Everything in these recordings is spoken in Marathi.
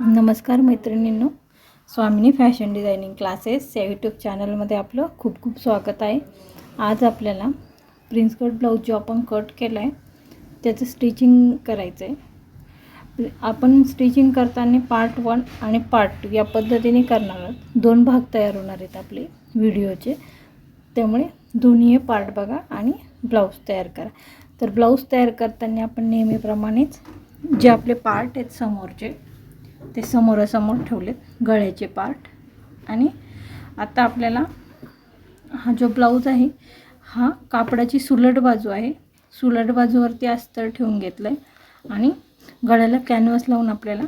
नमस्कार मैत्रिणींनो, स्वामिनी फॅशन डिझायनिंग क्लासेस या यूट्यूब चॅनलमध्ये आपलं खूप खूप स्वागत आहे। आज आपल्याला प्रिन्स कट ब्लाऊज जो आपण कट केला आहे त्याचं स्टिचिंग करायचं आहे। आपण स्टिचिंग करताना पार्ट 1 आणि पार्ट 2 या पद्धतीने करणार आहोत। दोन भाग तयार होणार आहेत आपले व्हिडिओचे, त्यामुळे दोन्ही पार्ट बघा आणि ब्लाऊज तयार करा। तर ब्लाऊज तयार करताना आपण नेहमीप्रमाणेच जे आपले पार्ट आहेत समोरचे ते समोरासमोर ठेवलेत, गळ्याचे पार्ट। आणि आता आपल्याला हा जो ब्लाऊज आहे हा कापडाची सुलट बाजू आहे, सुलट बाजूवरती अस्तर ठेवून घेतलं आहे आणि गळ्याला कॅनव्हास लावून आपल्याला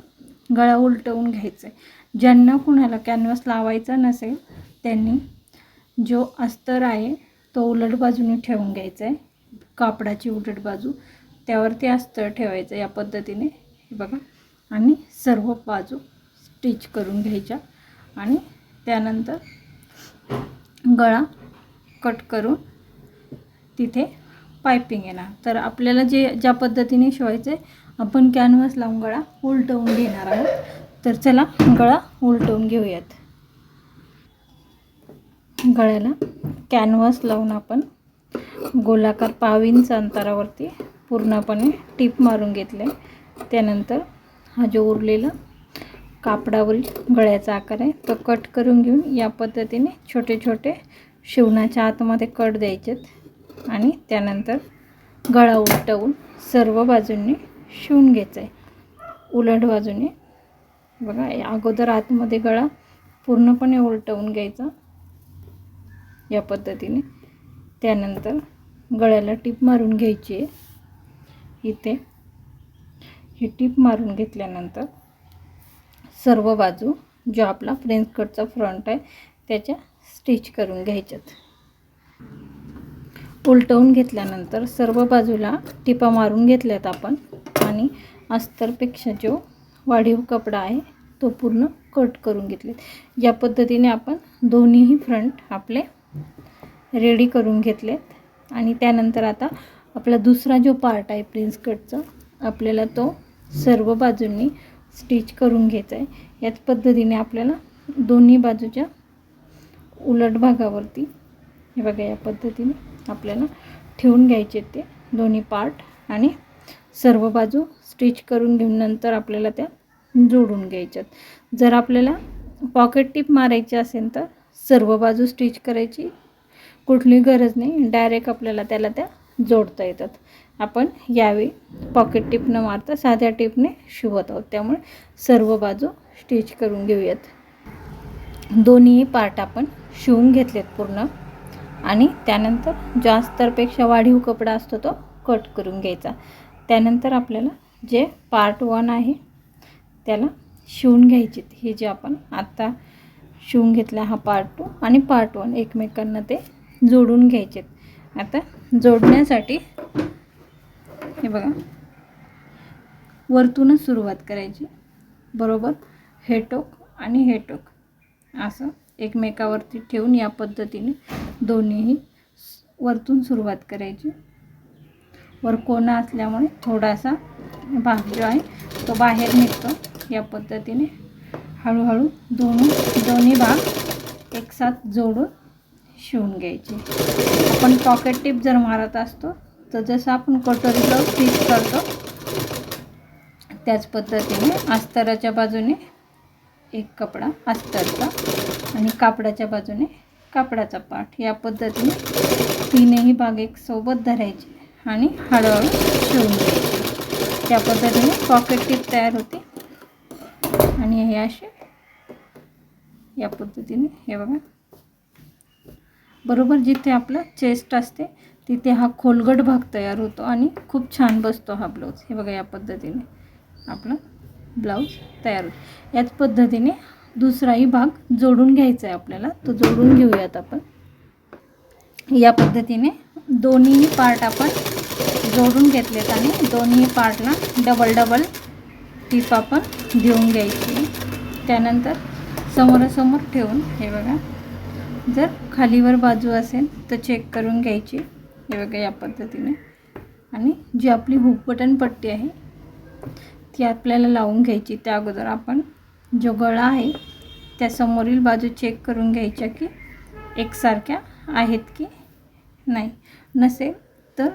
गळा उलटवून घ्यायचा आहे। ज्यांना कुणाला कॅनव्हास लावायचा नसेल त्यांनी जो अस्तर आहे तो उलट बाजूने ठेवून घ्यायचा आहे, कापडाची उलट बाजू त्यावरती अस्तर ठेवायचं या पद्धतीने, हे बघा। आणि सर्व बाजू स्टिच करून घ्यायच्या आणि त्यानंतर गळा कट करून तिथे पाइपिंग येणार। तर आपल्याला ज्या पद्धतीने शिवायचे आपण कॅनव्हास लावून गळा उलटवून घेणार आहोत। तर चला गळा उलटवून घेऊयात। गळ्याला कॅनव्हास लावून आपण गोलाकार 5 इंच अंतरावरती पूर्णपणे टिप मारून घेतले। त्यानंतर हा जो उरलेला कापडावरील गळ्याचा आकार आहे तो कट करून घेऊन या पद्धतीने छोटे छोटे शिवणाच्या आतमध्ये कट द्यायचेत आणि त्यानंतर गळा उलटवून सर्व बाजूंनी शिवून घ्यायचं आहे। उलट बाजूने बघा, अगोदर आतमध्ये गळा पूर्णपणे उलटवून घ्यायचा या पद्धतीने। त्यानंतर गळ्याला टिप मारून घ्यायची आहे। इथे ही टिप मारून घेतल्यानंतर सर्व बाजू जो आपला प्रिन्स कटचा फ्रंट आहे त्याच्या स्टिच करून घ्यायच्यात। उलटवून घेतल्यानंतर सर्व बाजूला टिपा मारून घेतल्यात आपण आणि अस्तरपेक्षा जो वाढीव कपडा आहे तो पूर्ण कट करून घेतलेत। या पद्धतीने आपण दोन्हीही फ्रंट आपले रेडी करून घेतलेत आणि त्यानंतर आता आपला दुसरा जो पार्ट आहे प्रिन्स कटचा आपल्याला तो सर्व बाजूंनी स्टिच करून घ्यायचा आहे। याच पद्धतीने आपल्याला दोन्ही बाजूच्या उलट भागावरती हे बघा या पद्धतीने आपल्याला ठेवून घ्यायचे ते दोन्ही पार्ट आणि सर्व बाजू स्टिच करून घेऊन नंतर आपल्याला त्या जोडून घ्यायच्यात। जर आपल्याला पॉकेट टिप मारायची असेल तर सर्व बाजू स्टिच करायची कुठली गरज नाही, डायरेक्ट आपल्याला त्याला त्या जोडता येतात। आपण यावेळी पॉकेट टिप न मारता साध्या टिपने शिवत आहोत, त्यामुळे सर्व बाजू स्टिच करून घेऊयात। दोन्ही पार्ट आपण शिवून घेतलेत पूर्ण आणि त्यानंतर जो अस्तरपेक्षा वाढीव कपडा असतो तो कट करून घ्यायचा। त्यानंतर आपल्याला जे पार्ट 1 आहे त्याला शिवून घ्यायचे। हे जे आपण आता शिवून घेतला हा पार्ट 2 आणि पार्ट 1 एकमेकांना ते जोडून घ्यायचे। आता जोडण्यासाठी हे बघा वरतूनच सुरुवात करायची, बरोबर हे टोक आणि हे टोक असं एकमेकावरती ठेवून या पद्धतीने दोन्हीही वरतून सुरुवात करायची। वर कोना असल्यामुळे थोडासा भाग जो आहे तो बाहेर निघतो। या पद्धतीने हळूहळू दोन्ही भाग एकसाथ जोडून शिवून घ्यायचे। आपण पॉकेट टिप जर मारत असतो तर जसं आपण कटोरी ब्लाऊज स्टिच करतो त्याच पद्धतीने अस्तराच्या बाजूने एक कपडा अस्तरचा आणि कापडाच्या बाजूने कापडाचा पार्ट या पद्धतीने तीनही भाग एक सोबत धरायचे आणि हळूहळू शिवून घ्यायचे। त्या पद्धतीने पॉकेट टिप तयार होते आणि हे असे या पद्धतीने हे बघा बरोबर जिथे आपलं चेस्ट असते तिथे हा खोलगट भाग तयार होतो आणि खूप छान बसतो हा ब्लाऊज। हे बघा या पद्धतीने आपला ब्लाऊज तयार होतो। याच पद्धतीने दुसराही भाग जोडून घ्यायचा आहे आपल्याला, तो जोडून घेऊयात आपण। या पद्धतीने दोन्ही पार्ट आपण जोडून घेतलेत आणि दोन्ही पार्टला डबल टिप आपण देऊन घ्यायची। त्यानंतर समोरासमोर ठेवून हे बघा जर खालीवर बाजू असेल तर चेक करून घ्यायची, हे बघा या पद्धतीने। आणि जी आपली हुक बटन पट्टी आहे ती आपल्याला लावून घ्यायची। त्या अगोदर आपण जो गळा आहे त्या समोरील बाजू चेक करून घ्यायच्या की एकसारख्या आहेत की नाही. नसेल तर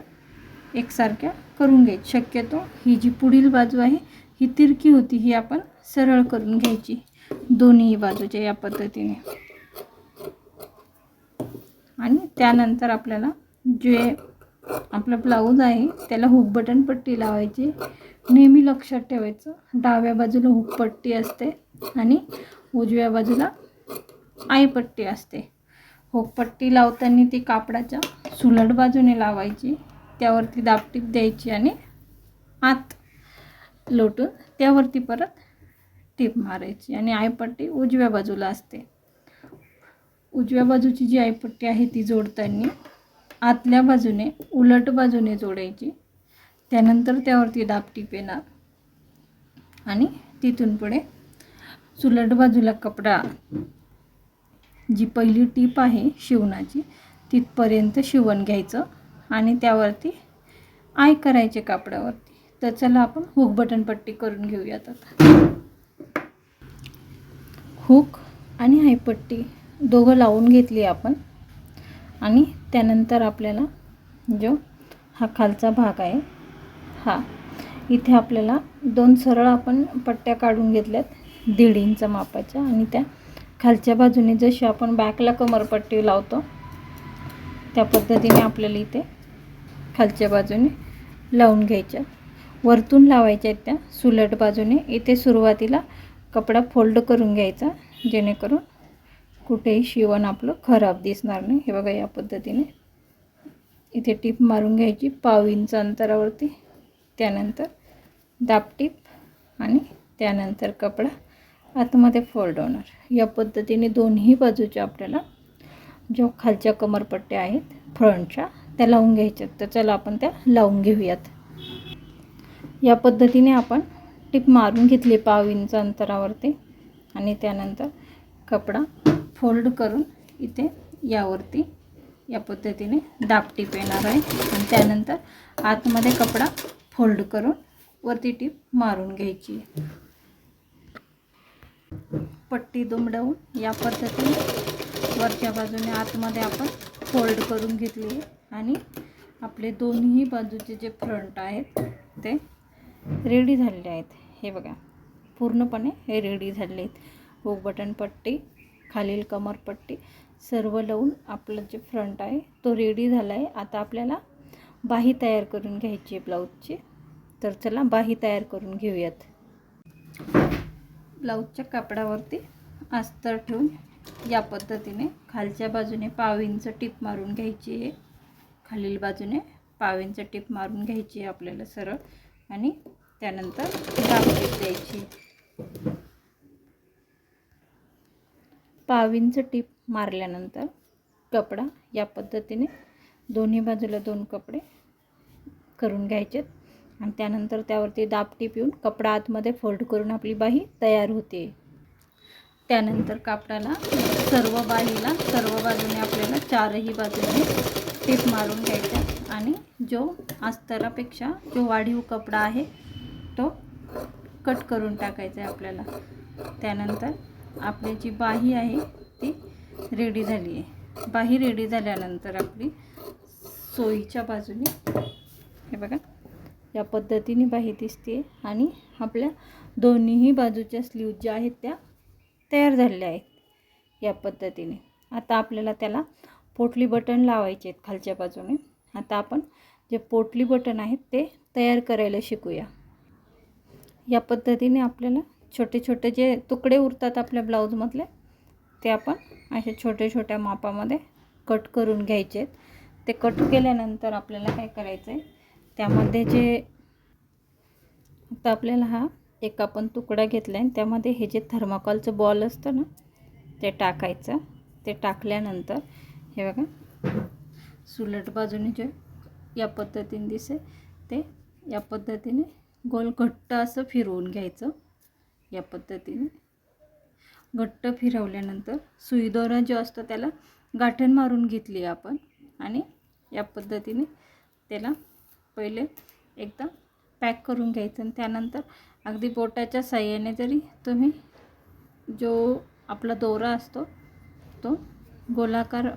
एकसारख्या करून घ्यायची. शक्यतो ही जी पुढील बाजू आहे ही तिरकी होती, ही आपण सरळ करून घ्यायची दोन्ही बाजूच्या या पद्धतीने. आणि त्यानंतर आपल्याला जे आपला ब्लाऊज आहे त्याला हुक बटन पट्टी लावायची. नेहमी लक्षात ठेवायचं डाव्या बाजूला हुक पट्टी असते आणि उजव्या बाजूला आईपट्टी असते. हुक पट्टी लावताना ती कापडाच्या सुलट बाजूने लावायची, त्यावरती दाबटीप द्यायची आणि आत लोटून त्यावरती परत टीप मारायची. आणि आईपट्टी उजव्या बाजूला असते. उजव्या बाजूची जी आईपट्टी आहे ती जोडताना आतल्या बाजूने उलट बाजूने जोडायची. त्यानंतर त्यावरती दाबटीप येणार आणि तिथून पुढे सुलट बाजूला कपडा जी पहिली टीप आहे शिवणाची तिथपर्यंत शिवून घ्यायचं आणि त्यावरती आय करायचे कापडावरती. तर चला आपण हुक बटन पट्टी करून घेऊयात आता. हुक आणि आयपट्टी दोघं लावून घेतली आपण. आणि त्यानंतर आपल्याला जो हा खालचा भाग आहे हा इथे आपल्याला 2 सरळ आपण पट्ट्या काढून घेतल्यात 1.5 इंच मापाच्या. आणि त्या खालच्या बाजूने जशी आपण बॅकला कमरपट्टी लावतो त्या पद्धतीने आपल्याला इथे खालच्या बाजूने लावून घ्यायच्या. वरतून लावायच्या आहेत त्या सुलट बाजूने. इथे सुरुवातीला कपडा फोल्ड करून घ्यायचा जेणेकरून कुठेही शिवण आपलं खराब दिसणार नाही. हे बघा या पद्धतीने इथे टीप मारून घ्यायची 1/2 इंच अंतरावरती. त्यानंतर दाबटीप आणि त्यानंतर कपडा आतमध्ये फोल्ड होणार. या पद्धतीने दोन्ही बाजूच्या आपल्याला जो खालच्या कमरपट्ट्या आहेत फ्रंटच्या त्या लावून घ्यायच्यात. तर चला आपण त्या लावून घेऊयात. या पद्धतीने आपण टीप मारून घेतली 1/2 इंच अंतरावरती. आणि त्यानंतर कपडा फोल्ड करून इथे यावरती या पद्धतीने दाबटीप येणार आहे. आणि त्यानंतर आतमध्ये कपडा फोल्ड करून वरती टीप मारून घ्यायची. पट्टी दुमडवून या पद्धतीने वरच्या बाजूने आतमध्ये आपण फोल्ड करून घेतली. आणि आपले दोन्ही बाजूचे जे फ्रंट आहेत ते रेडी झालेले आहेत. हे बघा पूर्णपणे हे रेडी झालेले आहेत. हुक बटन पट्टी खालील कमरपट्टी सर्व लावून आपलं जे फ्रंट आहे तो रेडी झाला आहे. आता आपल्याला बाही तयार करून घ्यायची आहे ब्लाऊजची. तर चला बाही तयार करून घेऊयात. ब्लाऊजच्या कापडावरती अस्तर ठेवून या पद्धतीने खालच्या बाजूने 1/2 इंच टीप मारून घ्यायची आहे. खालील बाजूने 1/2 इंच टीप मारून घ्यायची आहे आपल्याला सरळ. आणि त्यानंतर दाबटीप द्यायची. 1/2 इंच टीप मारल्यानंतर कपडा या पद्धतीने दोन्ही बाजूला 2 कपडे करून घ्यायचेत. आणि त्यानंतर त्यावरती दाबटीप येऊन कपडा आतमध्ये फोल्ड करून आपली बाही तयार होते. त्यानंतर कापडाला सर्व बाहीला सर्व बाजूने आपल्याला 4ही बाजूने टीप मारून घ्यायच्या. आणि जो अस्तरापेक्षा जो वाढीव कपडा आहे तो कट करून टाकायचा आहे आपल्याला. त्यानंतर आपली जी बाही आहे ती रेडी झाली आहे. बाही रेडी झाल्यानंतर आपली सोयीच्या बाजूने हे बघा या पद्धतीने बाही दिसते. आणि आपल्या दोन्हीही बाजूच्या स्लीव ज्या आहेत त्या तयार झालेल्या आहेत या पद्धतीने. आता आपल्याला त्याला पोटली बटन लावायचे आहेत खालच्या बाजूने. आता आपण जे पोटली बटन आहेत ते तयार करायला शिकूया. या पद्धतीने आपल्याला छोटे छोटे जे तुकडे उरतात आपल्या ब्लाऊजमधले ते आपण अशा छोट्या छोट्या मापामध्ये कट करून घ्यायचे आहेत. ते कट केल्यानंतर आपल्याला काय करायचं आहे त्यामध्ये जे आता आपल्याला हा एक आपण तुकडा घेतला आहे त्यामध्ये हे जे थर्माकोलचं बॉल असतं ना ते टाकायचं. ते टाकल्यानंतर हे बघा सुलट बाजूने जे या पद्धतीने दिसे ते या पद्धतीने गोल घट्ट असं फिरवून घ्यायचं. या पद्धतीने घट्ट फिरवल्यानंतर सुई दोरा जो असतो त्याला गाठण मारून घेतली आपण. आणि या पद्धतीने त्याला पहिले एकदा पॅक करून घ्यायचं. आणि त्यानंतर अगदी बोटाच्या साहाय्याने जरी तुम्ही जो आपला दोरा असतो तो गोलाकार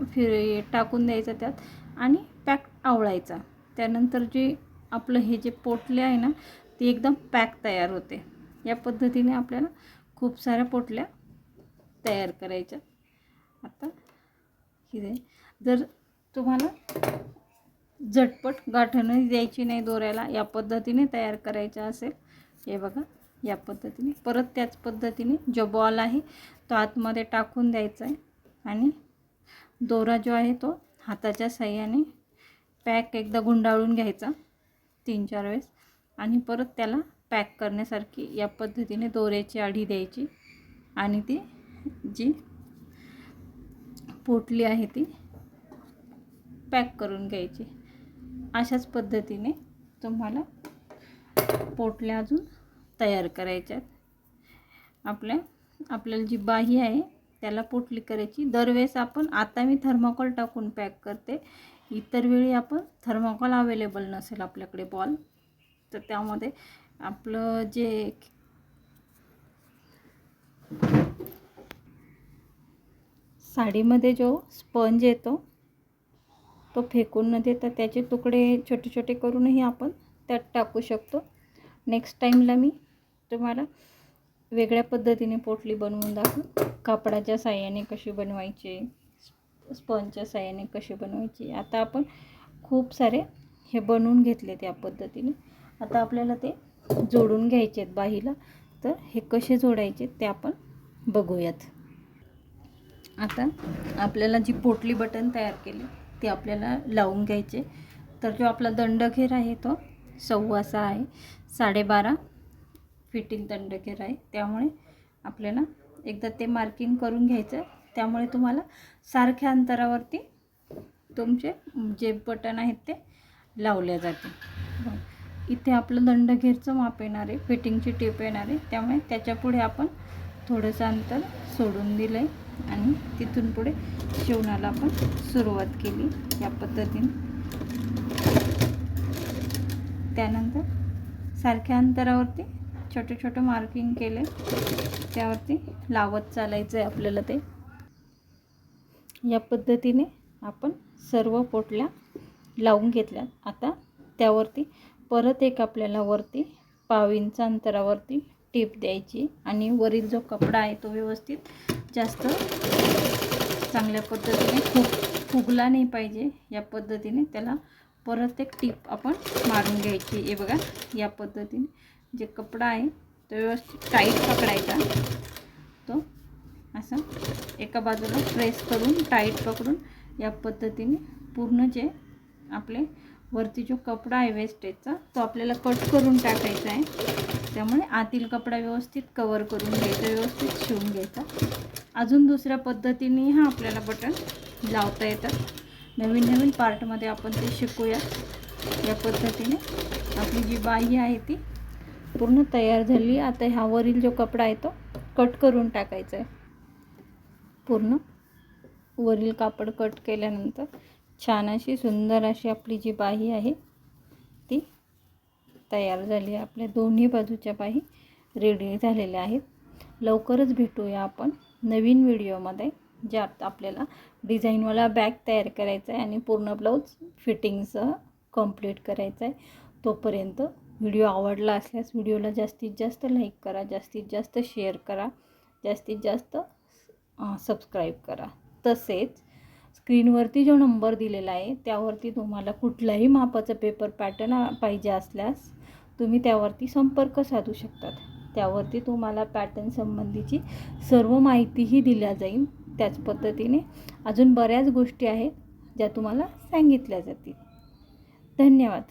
टाकून द्यायचा त्यात आणि पॅक आवळायचा. त्यानंतर जे आपलं हे जे पोटले आहे ना ती एकदम पॅक तयार होते. या पद्धतीने आपल्याला खूप साऱ्या पोटल्या तयार करायच्या. आता हे जर तुम्हाला झटपट गाठण द्यायची नाही दोऱ्याला, या पद्धतीने तयार करायचं असेल, हे बघा या पद्धतीने परत त्याच पद्धतीने जो बॉल आहे तो आतमध्ये टाकून द्यायचा आहे आणि दोरा जो आहे तो हाताच्या साहाय्याने पॅक एकदा गुंडाळून घ्यायचा 3-4 वेळेस आणि परत त्याला पॅक करण्यासारखी या पद्धतीने दोऱ्याची आडी द्यायची आणि ती जी पोटली आहे ती पॅक करून घ्यायची. अशाच पद्धतीने तुम्हाला पोटल्या अजून तयार करायच्या आहेत. आपल्याला जी बाही आहे त्याला पोटली करायची. दरवेळेस आपण आता मी थर्माकोल टाकून पॅक करते, इतर वेळी आपण थर्माकोल अवेलेबल नसेल आपल्याकडे बॉल तर त्यामध्ये आपलं जे साडीमध्ये जो स्पंज येतो तो फेकून न देता त्याचे तुकडे छोटे छोटे करूनही आपण त्यात टाकू शकतो. नेक्स्ट टाईमला मी तुम्हाला वेगळ्या पद्धतीने पोटली बनवून दाखवू. कापडाच्या साहाय्याने कशी बनवायची, स्पंजच्या साहाय्याने कशी बनवायची. आता आपण खूप सारे हे बनवून घेतले त्या पद्धतीने. आता आपल्याला ते जोडून घ्यायचे आहेत बाहीला. तर हे कसे जोडायचे ते आपण बघूयात. आता आपल्याला जी पोटली बटन तयार केले ते आपल्याला लावून घ्यायचे. तर जो आपला दंडघेर आहे तो 6.25 आहे, 12.5 फिटिंग दंडघेर आहे. त्यामुळे आपल्याला एकदा ते मार्किंग करून घ्यायचं. त्यामुळे तुम्हाला सारख्या अंतरावरती तुमचे जे बटन आहेत ते लावले जाते. इथे आपलं दंडघेरचं माप येणार आहे, फिटिंगची टिप येणार आहे. त्यामुळे त्याच्यापुढे आपण थोडंसं अंतर सोडून दिलं आहे आणि तिथून पुढे शिवणाला आपण सुरुवात केली या पद्धतीने. त्यानंतर सारख्या अंतरावरती छोटे छोटे मार्किंग केले, त्यावरती लावत चालायचं आहे आपल्याला ते. या पद्धतीने आपण सर्व पोटल्या लावून घेतल्या. आता त्यावरती परत एक आपल्याला वरती 1/2 इंच अंतरावरती टीप द्यायची आणि वरील जो कपडा आहे तो व्यवस्थित जास्त चांगल्या पद्धतीने फुगला नाही पाहिजे. या पद्धतीने त्याला परत एक टीप आपण मारून घ्यायची. हे बघा या पद्धतीने जे कपडा आहे तो व्यवस्थित टाईट पकडायचा. तो असं एका बाजूला प्रेस करून टाईट पकडून या पद्धतीने पूर्ण जे आपले वरती जो कपडा आहे वेस्टेजचा तो आपल्याला कट करून टाकायचा आहे. त्यामुळे आतील कपडा व्यवस्थित कवर करून घ्यायचा, व्यवस्थित शिवून घ्यायचा. अजून दुसऱ्या पद्धतीने हा आपल्याला बटन लावता येतात. नवीन नवीन पार्टमध्ये आपण ते शिकूया. या पद्धतीने आपली जी बाही आहे ती पूर्ण तयार झाली. आता ह्यावरील जो कपडा आहे तो कट करून टाकायचा आहे. पूर्ण वरील कापड कट केल्यानंतर छान अशी सुंदर अशी आपली जी बाही आहे ती तयार झाली आहे. आपल्या दोन्ही बाजूच्या बाही रेडी झालेल्या आहेत. लवकरच भेटूया आपण नवीन व्हिडिओमध्ये, ज्यात आपल्याला डिझाईनवाला बॅग तयार करायचा आहे आणि पूर्ण ब्लाऊज फिटिंगसह कंप्लीट करायचं आहे. तोपर्यंत व्हिडिओ आवडला असल्यास व्हिडिओला जास्तीत जास्त लाईक करा, जास्तीत जास्त शेअर करा, जास्तीत जास्त सबस्क्राईब करा. तसेच स्क्रीनवरती जो नंबर दिलेला आहे त्यावरती तुम्हाला कुठलाही मापाचा पेपर पॅटर्न पाहिजे असल्यास तुम्ही त्यावरती संपर्क साधू शकतात. त्यावरती तुम्हाला पॅटर्न संबंधीची सर्व माहितीही दिल्या जाईल. त्याच पद्धतीने अजून बऱ्याच गोष्टी आहेत ज्या तुम्हाला सांगितल्या जातील. धन्यवाद.